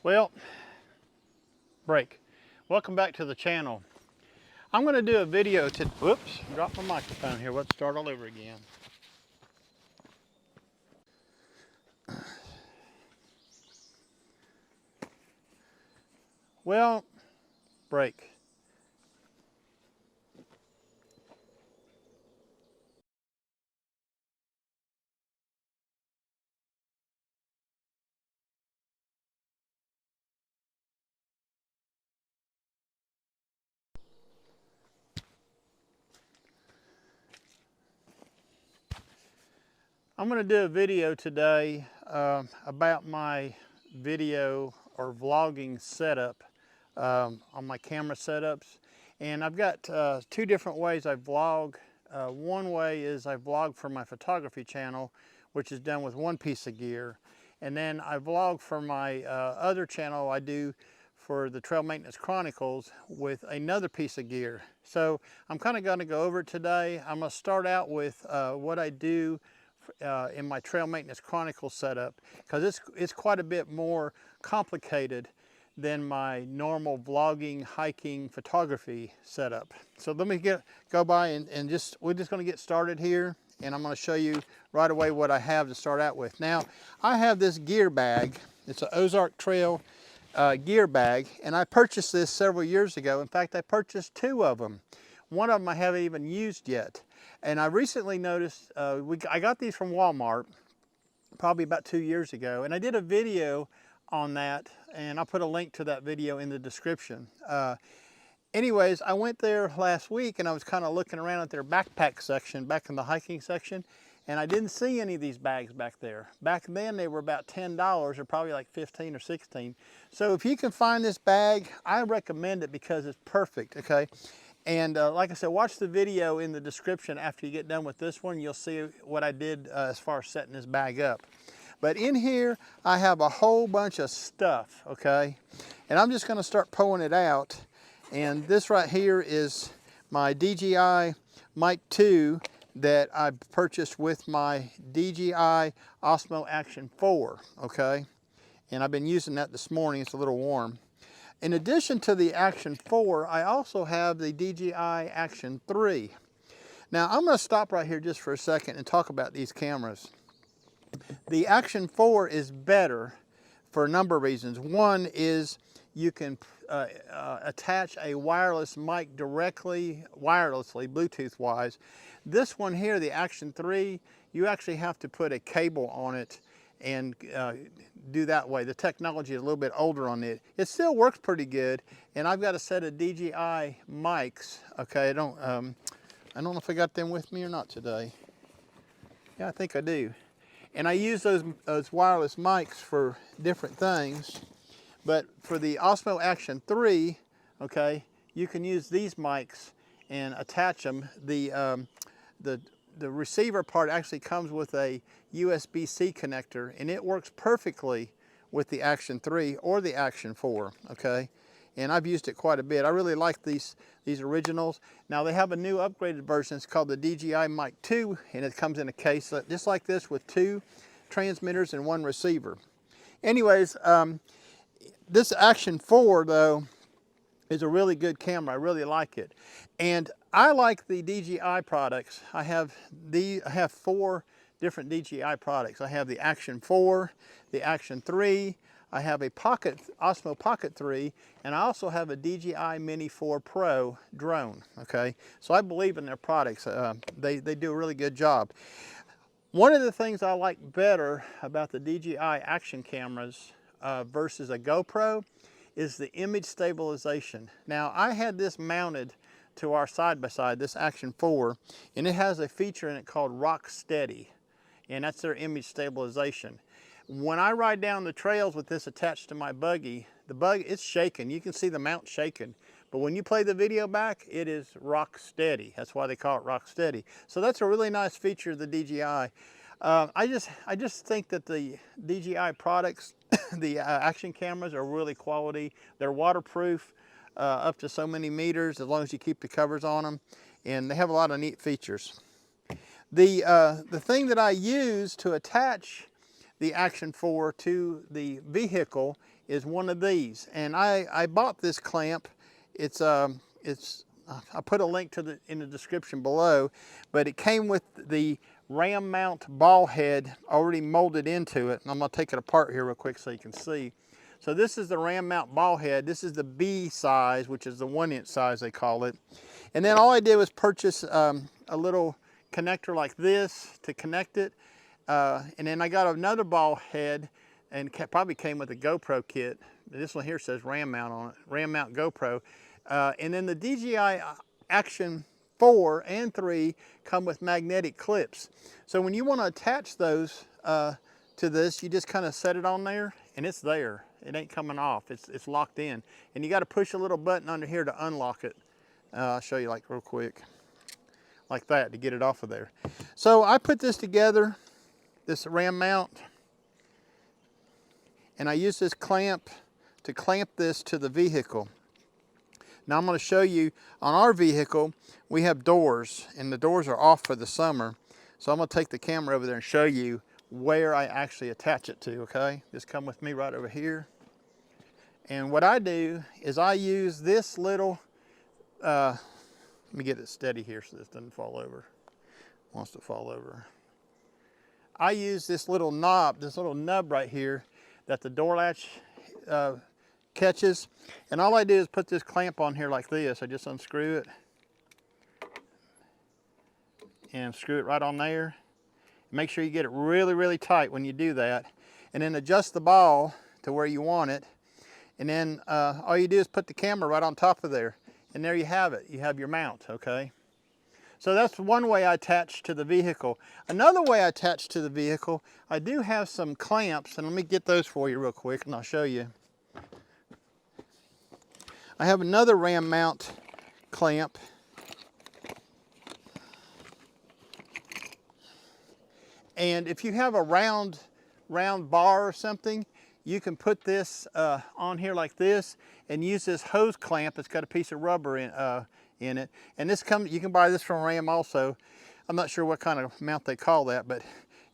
Well, break. Welcome back to the channel. I'm going to do a video to, whoops, dropped my microphone here. Let's start all over again. Well, break. I'm going to do a video today about my video or vlogging setup on my camera setups. And I've got two different ways I vlog. One way is I vlog for my photography channel, which is done with one piece of gear. And then I vlog for my other channel I do for the Trail Maintenance Chronicles with another piece of gear. So I'm kind of going to go over it today. I'm going to start out with what I do in my Trail Maintenance Chronicle setup, because it's quite a bit more complicated than my normal vlogging, hiking, photography setup. So let me go by and we're just going to get started here, and I'm going to show you right away what I have to start out with. Now, I have this gear bag. It's an Ozark Trail gear bag, and I purchased this several years ago. In fact, I purchased two of them. One of them I haven't even used yet. And I recently noticed, I got these from Walmart probably about 2 years ago, and I did a video on that, and I'll put a link to that video in the description. Anyways, I went there last week and I was kind of looking around at their backpack section, back in the hiking section, and I didn't see any of these bags back there. Back then they were about $10, or probably like 15 or 16. So if you can find this bag, I recommend it because it's perfect, okay? And like I said, watch the video in the description after you get done with this one. You'll see what I did as far as setting this bag up. But in here, I have a whole bunch of stuff, okay? And I'm just gonna start pulling it out. And this right here is my DJI Mic 2 that I purchased with my DJI Osmo Action 4, okay? And I've been using that this morning. It's a little warm. In addition to the Action 4, I also have the DJI Action 3. Now, I'm going to stop right here just for a second and talk about these cameras. The Action 4 is better for a number of reasons. One is you can attach a wireless mic directly, wirelessly, Bluetooth-wise. This one here, the Action 3, you actually have to put a cable on it and do that way. The technology is a little bit older on it. It still works pretty good, and I've got a set of DJI mics. Okay, I don't know if I got them with me or not today. Yeah, I think I do. And I use those wireless mics for different things. But for the Osmo Action 3, okay, you can use these mics and attach them. The receiver part actually comes with a USB-C connector, and it works perfectly with the Action 3 or the Action 4, okay? And I've used it quite a bit. I really like these originals. Now they have a new upgraded version. It's called the DJI Mic 2, and it comes in a case just like this with 2 transmitters and 1 receiver. Anyways, this Action 4 though is a really good camera. I really like it. And I like the DJI products. I have 4 different DJI products. I have the Action 4, the Action 3, I have a Osmo Pocket 3, and I also have a DJI Mini 4 Pro drone, okay? So I believe in their products. They do a really good job. One of the things I like better about the DJI Action cameras versus a GoPro is the image stabilization. Now, I had this mounted to our side-by-side, this Action 4, and it has a feature in it called Rock Steady, and that's their image stabilization. When I ride down the trails with this attached to my buggy, it's shaking. You can see the mount shaking. But when you play the video back, it is rock steady. That's why they call it Rock Steady. So that's a really nice feature of the DJI. I just think that the DJI products, the action cameras, are really quality. They're waterproof up to so many meters as long as you keep the covers on them, and they have a lot of neat features. The thing that I use to attach the Action 4 to the vehicle is one of these. And I bought this clamp. I put a link to in the description below, but it came with the ram mount ball head already molded into it. And I'm gonna take it apart here real quick so you can see. So this is the ram mount ball head. This is the B size, which is the 1-inch size they call it. And then all I did was purchase a little connector like this to connect it. And then I got another ball head, and probably came with a GoPro kit. This one here says ram mount on it, ram mount GoPro. And then the DJI Action 4 and 3 come with magnetic clips. So when you want to attach those to this, you just kind of set it on there and it's there. It ain't coming off, it's locked in. And you got to push a little button under here to unlock it. I'll show you like real quick, like that, to get it off of there. So I put this together, this ram mount, and I use this clamp to clamp this to the vehicle. Now I'm going to show you, on our vehicle, we have doors, and the doors are off for the summer. So I'm going to take the camera over there and show you where I actually attach it to, okay? Just come with me right over here. And what I do is I use this little, let me get it steady here so this doesn't fall over. It wants to fall over. I use this little knob, this little nub right here that the door latch catches. And all I do is put this clamp on here like this. I just unscrew it and screw it right on there. Make sure you get it really, really tight when you do that. And then adjust the ball to where you want it. And then all you do is put the camera right on top of there. And there you have it. You have your mount, okay? So that's one way I attach to the vehicle. Another way I attach to the vehicle, I do have some clamps, and let me get those for you real quick and I'll show you. I have another ram mount clamp. And if you have a round bar or something, you can put this on here like this and use this hose clamp. It's got a piece of rubber in it. And this you can buy this from Ram also. I'm not sure what kind of mount they call that, but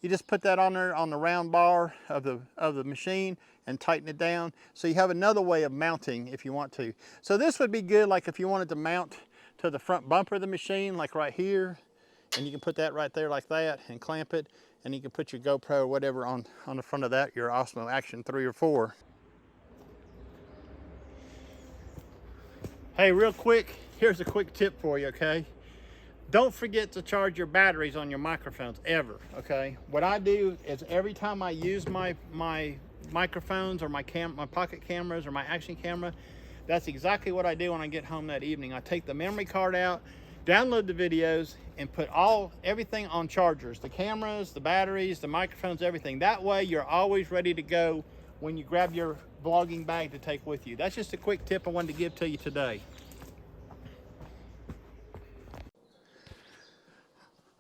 you just put that on there on the round bar of the machine and tighten it down. So you have another way of mounting if you want to. So this would be good like if you wanted to mount to the front bumper of the machine, like right here. And you can put that right there like that and clamp it. And you can put your GoPro or whatever on the front of that, your Osmo Action 3 or 4. Hey, real quick, here's a quick tip for you, okay? Don't forget to charge your batteries on your microphones ever, okay? What I do is every time I use my microphones or my pocket cameras or my action camera, that's exactly what I do when I get home that evening. I take the memory card out, download the videos, and put everything on chargers, the cameras, the batteries, the microphones, everything. That way you're always ready to go when you grab your vlogging bag to take with you. That's just a quick tip I wanted to give to you today.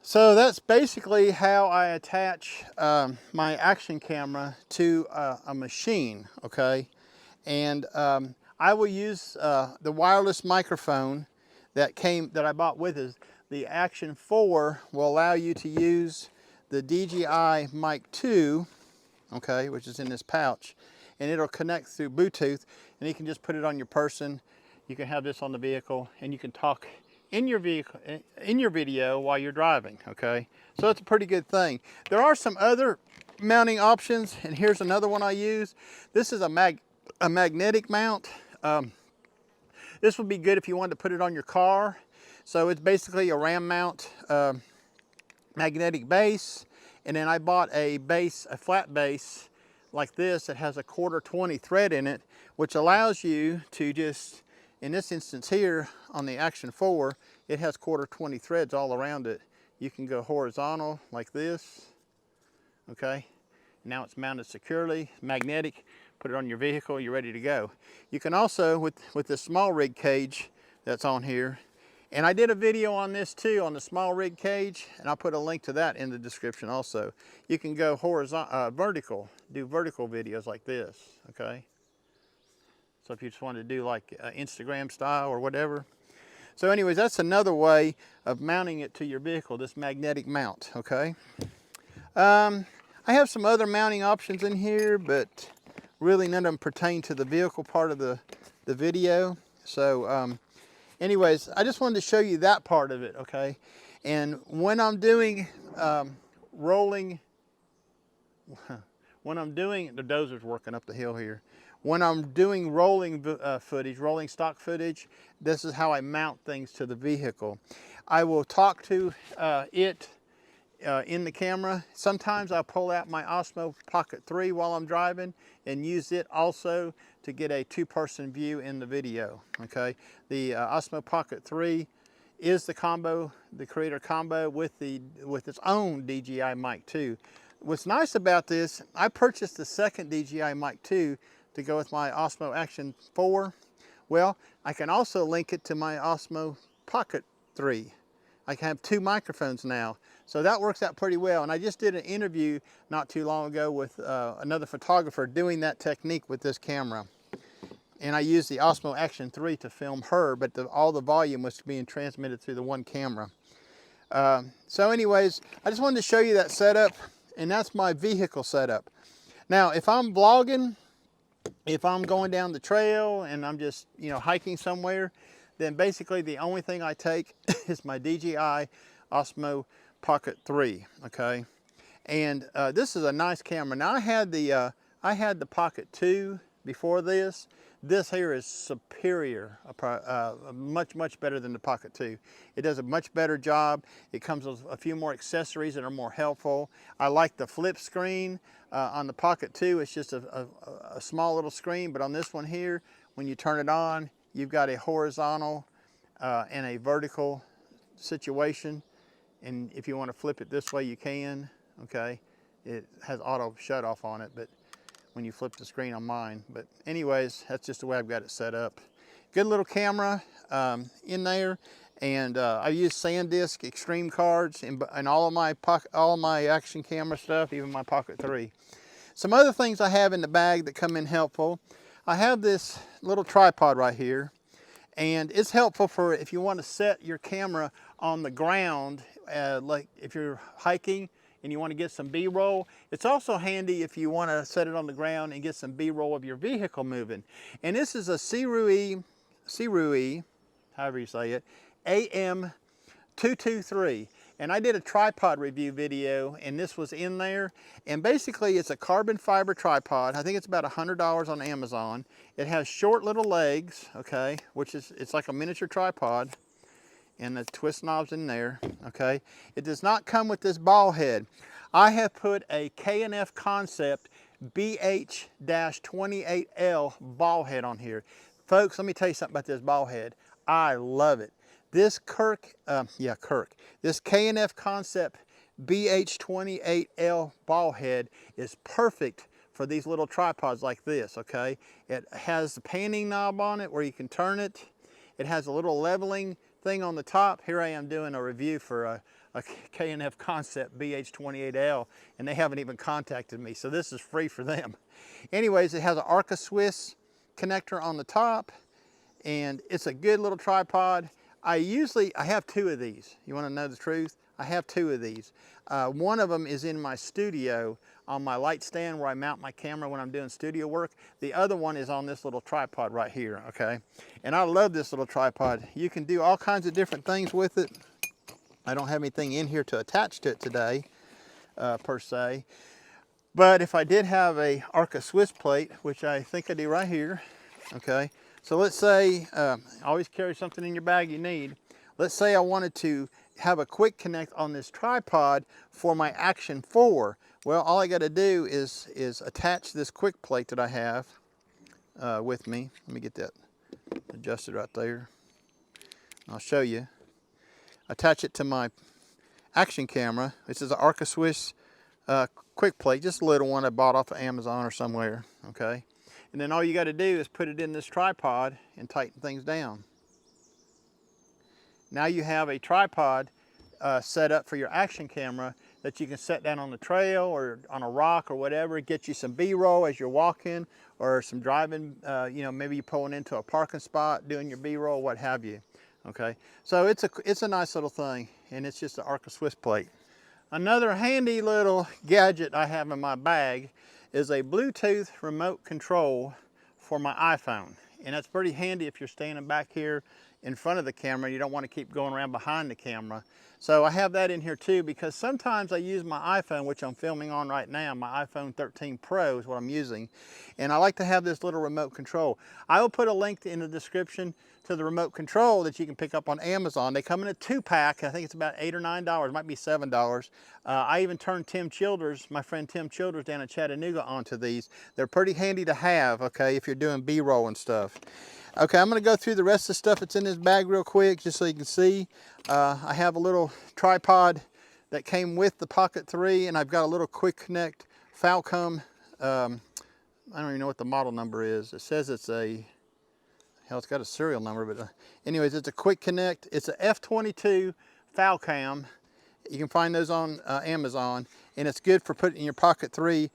So that's basically how I attach my action camera to a machine, okay? And I will use the wireless microphone that I bought with it. The Action 4 will allow you to use the DJI Mic 2, okay, which is in this pouch, and it'll connect through Bluetooth, and you can just put it on your person. You can have this on the vehicle, and you can talk in your vehicle, in your video while you're driving, okay? So it's a pretty good thing. There are some other mounting options, and here's another one I use. This is a magnetic mount. This would be good if you wanted to put it on your car. So it's basically a ram mount magnetic base. And then I bought a flat base like this that has a 1/4 thread in it, which allows you to just, in this instance here on the Action 4, it has 1/4 threads all around it. You can go horizontal like this, okay? Now it's mounted securely, magnetic. Put it on your vehicle, you're ready to go. You can also, with the small rig cage that's on here, and I did a video on this too, on the small rig cage, and I'll put a link to that in the description also. You can go vertical, do vertical videos like this, okay? So if you just want to do like Instagram style or whatever. So anyways, that's another way of mounting it to your vehicle, this magnetic mount, okay? I have some other mounting options in here, but really none of them pertain to the vehicle part of the video. So anyways, I just wanted to show you that part of it, okay? And when I'm doing rolling, when I'm doing, the dozer's working up the hill here. When I'm doing rolling footage, rolling stock footage, this is how I mount things to the vehicle. I will talk to it in the camera. Sometimes I'll pull out my Osmo Pocket 3 while I'm driving and use it also to get a two-person view in the video, okay? The Osmo Pocket 3 is the combo, the creator combo with its own DJI mic 2. What's nice about this, I purchased the second DJI mic 2 to go with my Osmo Action 4. Well, I can also link it to my Osmo Pocket 3. I can have two microphones now. So that works out pretty well. And I just did an interview not too long ago with another photographer doing that technique with this camera. And I used the Osmo Action 3 to film her, but all the volume was being transmitted through the one camera. So anyways, I just wanted to show you that setup, and that's my vehicle setup. Now, if I'm vlogging, if I'm going down the trail and I'm just, you know, hiking somewhere, then basically the only thing I take is my DJI Osmo Pocket 3, okay? And this is a nice camera. Now I had the Pocket 2 before this. This here is superior, much better than the Pocket 2. It does a much better job. It comes with a few more accessories that are more helpful. I like the flip screen. On the Pocket 2, it's just a small little screen, but on this one here, when you turn it on, you've got a horizontal and a vertical situation. And if you want to flip it this way, you can, okay? It has auto shut off on it, but when you flip the screen on mine. But anyways, that's just the way I've got it set up. Good little camera in there. And I use SanDisk Extreme cards in all of my action camera stuff, even my Pocket 3. Some other things I have in the bag that come in helpful. I have this little tripod right here, and it's helpful for if you want to set your camera on the ground, like if you're hiking and you want to get some B-roll. It's also handy if you want to set it on the ground and get some B-roll of your vehicle moving. And this is a Sirui, however you say it, AM223. And I did a tripod review video, and this was in there. And basically, it's a carbon fiber tripod. I think it's about $100 on Amazon. It has short little legs, okay, it's like a miniature tripod. And the twist knobs in there, okay. It does not come with this ball head. I have put a K&F Concept BH-28L ball head on here. Folks, let me tell you something about this ball head. I love it. This this K&F Concept BH-28L ball head is perfect for these little tripods like this, okay? It has the panning knob on it where you can turn it. It has a little leveling thing on the top. Here I am doing a review for a K&F Concept BH-28L, and they haven't even contacted me, so this is free for them. Anyways, it has an Arca Swiss connector on the top, and it's a good little tripod. I have two of these. You want to know the truth? I have two of these. One of them is in my studio on my light stand where I mount my camera when I'm doing studio work. The other one is on this little tripod right here, okay? And I love this little tripod. You can do all kinds of different things with it. I don't have anything in here to attach to it today, per se. But if I did have a Arca Swiss plate, which I think I do right here, okay? So let's say, always carry something in your bag you need. Let's say I wanted to have a quick connect on this tripod for my Action 4. Well, all I got to do is attach this quick plate that I have with me. Let me get that adjusted right there. I'll show you. Attach it to my action camera. This is an Arca Swiss quick plate, just a little one I bought off of Amazon or somewhere, okay? And then all you got to do is put it in this tripod and tighten things down. Now you have a tripod set up for your action camera that you can set down on the trail or on a rock or whatever, get you some B-roll as you're walking or some driving, you know, maybe you're pulling into a parking spot, doing your B-roll, what have you, okay? So it's a nice little thing, and it's just an Arca Swiss plate. Another handy little gadget I have in my bag is a Bluetooth remote control for my iPhone. And that's pretty handy if you're standing back here in front of the camera. You don't want to keep going around behind the camera. So I have that in here too, because sometimes I use my iPhone, which I'm filming on right now. My iPhone 13 Pro is what I'm using. And I like to have this little remote control. I will put a link in the description to the remote control that you can pick up on Amazon. They come in a 2-pack. I think it's about $8 or $9. It might be $7. I even turned my friend Tim Childers down in Chattanooga onto these. They're pretty handy to have, okay, if you're doing B-roll and stuff. Okay, I'm gonna go through the rest of the stuff that's in this bag real quick, just so you can see. I have a little tripod that came with the Pocket 3, and I've got a little quick connect Falcom. I don't even know what the model number is. It says it's a, hell, it's got a serial number, but anyways, it's a quick connect. It's a F22 Falcom. You can find those on Amazon, and it's good for putting in your Pocket 3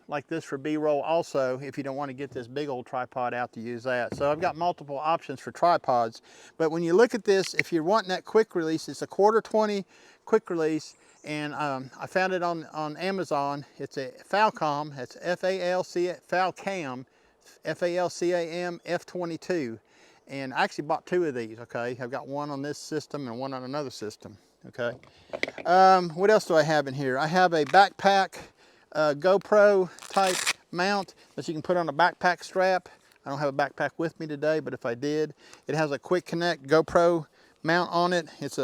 like this for B-roll also, if you don't want to get this big old tripod out to use that. So I've got multiple options for tripods, but when you look at this, if you're wanting that quick release, it's a 1/4-20 quick release, and I found it on Amazon. It's a Falcom. It's Falcam, F-A-L-C-A-M F22, and I actually bought 2 of these. Okay, I've got one on this system and one on another system. Okay, what else do I have in here? I have a backpack GoPro type mount that you can put on a backpack strap. I don't have a backpack with me today, but if I did, it has a quick connect GoPro mount on it. It's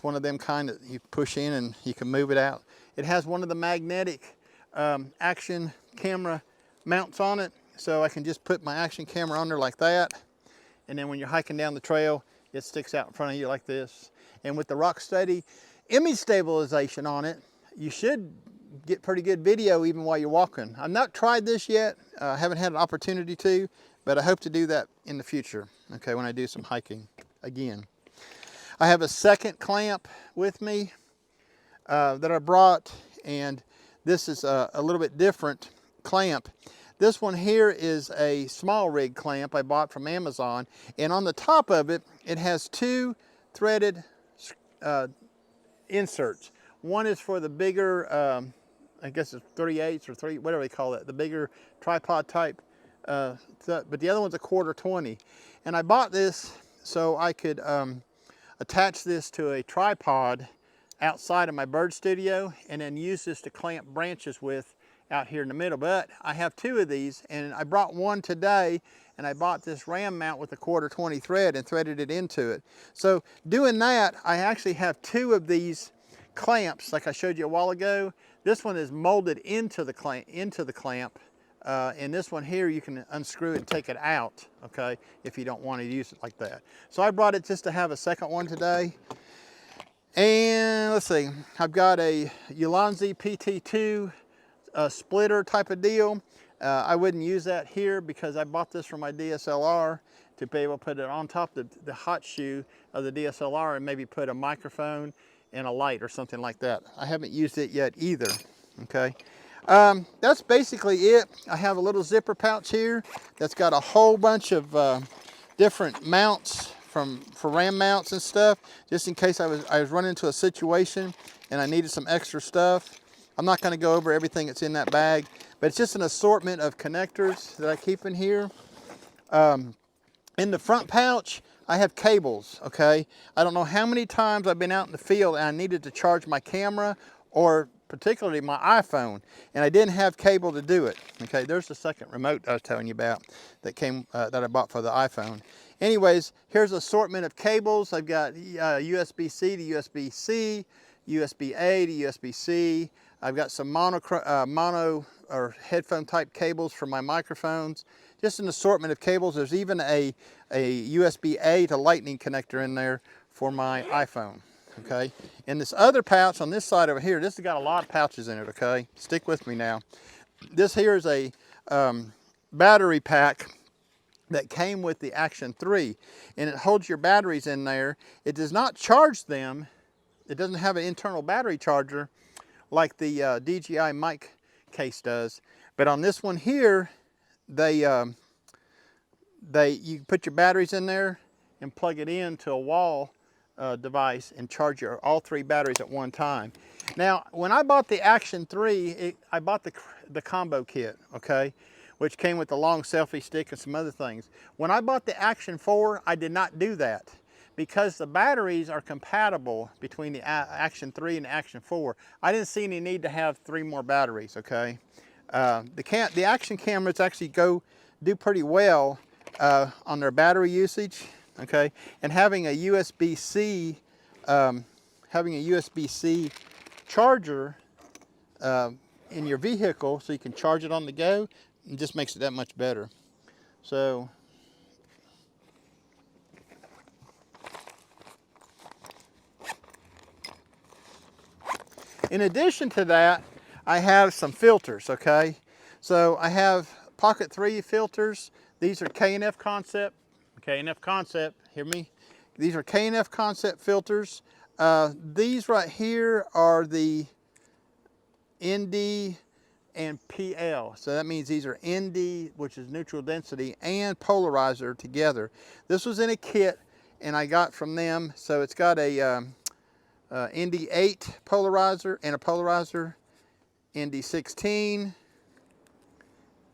one of them kind that you push in and you can move it out. It has one of the magnetic action camera mounts on it, so I can just put my action camera on there like that, and then when you're hiking down the trail, it sticks out in front of you like this. And with the Rocksteady image stabilization on it, you should get pretty good video even while you're walking. I've not tried this yet. I haven't had an opportunity to, but I hope to do that in the future, okay, when I do some hiking again. I have a second clamp with me that I brought, and this is a little bit different clamp. This one here is a small rig clamp I bought from Amazon, and on the top of it, it has 2 threaded inserts. One is for the bigger, I guess it's 3/8 or 3, whatever they call it, the bigger tripod type, but the other one's a 1/4-20. And I bought this so I could attach this to a tripod outside of my bird studio and then use this to clamp branches with out here in the middle. But I have 2 of these, and I brought one today, and I bought this ram mount with a 1/4-20 thread and threaded it into it. So doing that, I actually have 2 of these clamps like I showed you a while ago. This one is molded into the clamp, and this one here you can unscrew it and take it out, okay, if you don't want to use it like that. So I brought it just to have a second one today. And let's see, I've got a Ulanzi PT2 splitter type of deal. I wouldn't use that here because I bought this for my DSLR to be able to put it on top of the hot shoe of the DSLR and maybe put a microphone and a light or something like that. I haven't used it yet either, okay? That's basically it. I have a little zipper pouch here that's got a whole bunch of different mounts for ram mounts and stuff, just in case I was running into a situation and I needed some extra stuff. I'm not going to go over everything that's in that bag, but it's just an assortment of connectors that I keep in here. In the front pouch, I have cables, okay? I don't know how many times I've been out in the field and I needed to charge my camera or particularly my iPhone, and I didn't have cable to do it. Okay, there's the second remote I was telling you about that came that I bought for the iPhone. Anyways, here's an assortment of cables. I've got USB-C to USB-C, USB-A to USB-C. I've got some mono or headphone type cables for my microphones. Just an assortment of cables. There's even a USB-A to lightning connector in there for my iPhone. Okay, and this other pouch on this side over here, this has got a lot of pouches in it, okay? Stick with me now. This here is a battery pack that came with the Action 3, and it holds your batteries in there. It does not charge them. It doesn't have an internal battery charger like the DJI mic case does, but on this one here, you put your batteries in there and plug it into a wall device and charge all 3 batteries at one time. Now, when I bought the Action 3, I bought the combo kit, okay, which came with the long selfie stick and some other things. When I bought the Action 4, I did not do that because the batteries are compatible between the Action 3 and the Action 4. I didn't see any need to have 3 more batteries, okay. The Action cameras actually do pretty well on their battery usage, okay, and having a USB-C charger in your vehicle so you can charge it on the go, it just makes it that much better. So in addition to that, I have some filters, okay? So I have Pocket 3 filters. These are K&F Concept. K&F Concept, hear me? These are K&F Concept filters. These right here are the ND and PL. So that means these are ND, which is neutral density, and polarizer together. This was in a kit and I got from them. So it's got a ND8 polarizer and a polarizer, ND16,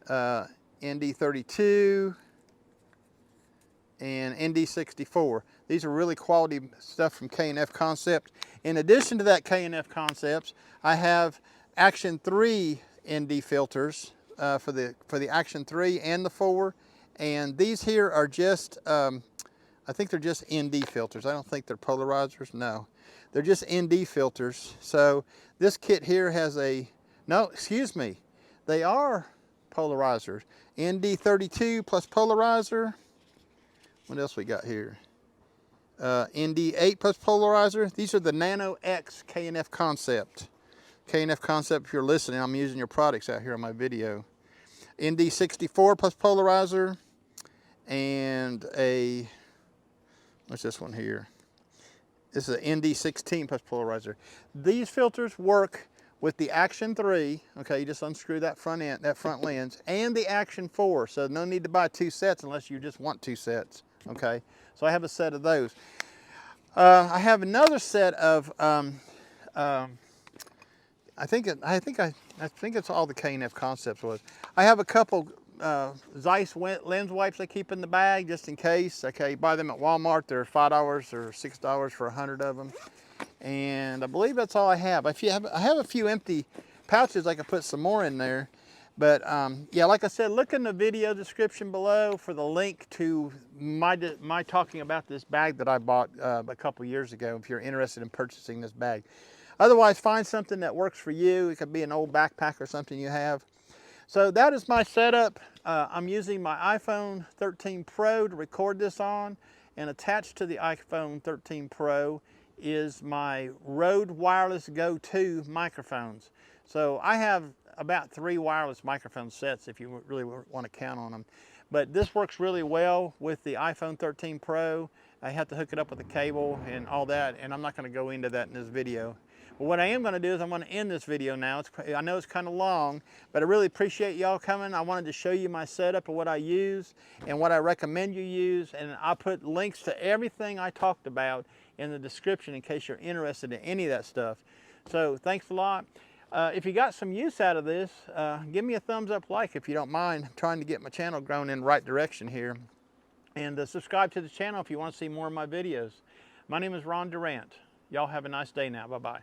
ND32, and ND64. These are really quality stuff from K&F Concept. In addition to that K&F Concepts, I have Action 3 ND filters for the Action 3 and the 4. And these here are just, I think they're just ND filters. I don't think they're polarizers, no. They're just ND filters. So this kit here has no, excuse me, they are polarizers. ND32 plus polarizer. What else we got here? ND8 plus polarizer. These are the Nano X K&F Concept. K&F Concept, if you're listening, I'm using your products out here on my video. ND64 plus polarizer. And what's this one here? This is an ND16 plus polarizer. These filters work with the Action 3, okay, you just unscrew that front lens, and the Action 4, so no need to buy 2 sets unless you just want 2 sets, okay? So I have a set of those. I have another set of, I think it's all the K&F Concepts was. I have a couple Zeiss lens wipes I keep in the bag just in case. Okay, you buy them at Walmart. They're $5 or $6 for 100 of them. And I believe that's all I have. I have a few empty pouches. I could put some more in there. But yeah, like I said, look in the video description below for the link to my talking about this bag that I bought a couple years ago if you're interested in purchasing this bag. Otherwise, find something that works for you. It could be an old backpack or something you have. So that is my setup. I'm using my iPhone 13 Pro to record this on, and attached to the iPhone 13 Pro is my Rode Wireless Go 2 microphones. So I have about 3 wireless microphone sets if you really want to count on them. But this works really well with the iPhone 13 Pro. I have to hook it up with a cable and all that, and I'm not going to go into that in this video. But what I am going to do is I'm going to end this video now. I know it's kind of long, but I really appreciate y'all coming. I wanted to show you my setup of what I use and what I recommend you use, and I'll put links to everything I talked about in the description in case you're interested in any of that stuff. So thanks a lot. If you got some use out of this, give me a thumbs up like if you don't mind. I'm trying to get my channel grown in the right direction here. And subscribe to the channel if you want to see more of my videos. My name is Ron Durant. Y'all have a nice day now. Bye-bye.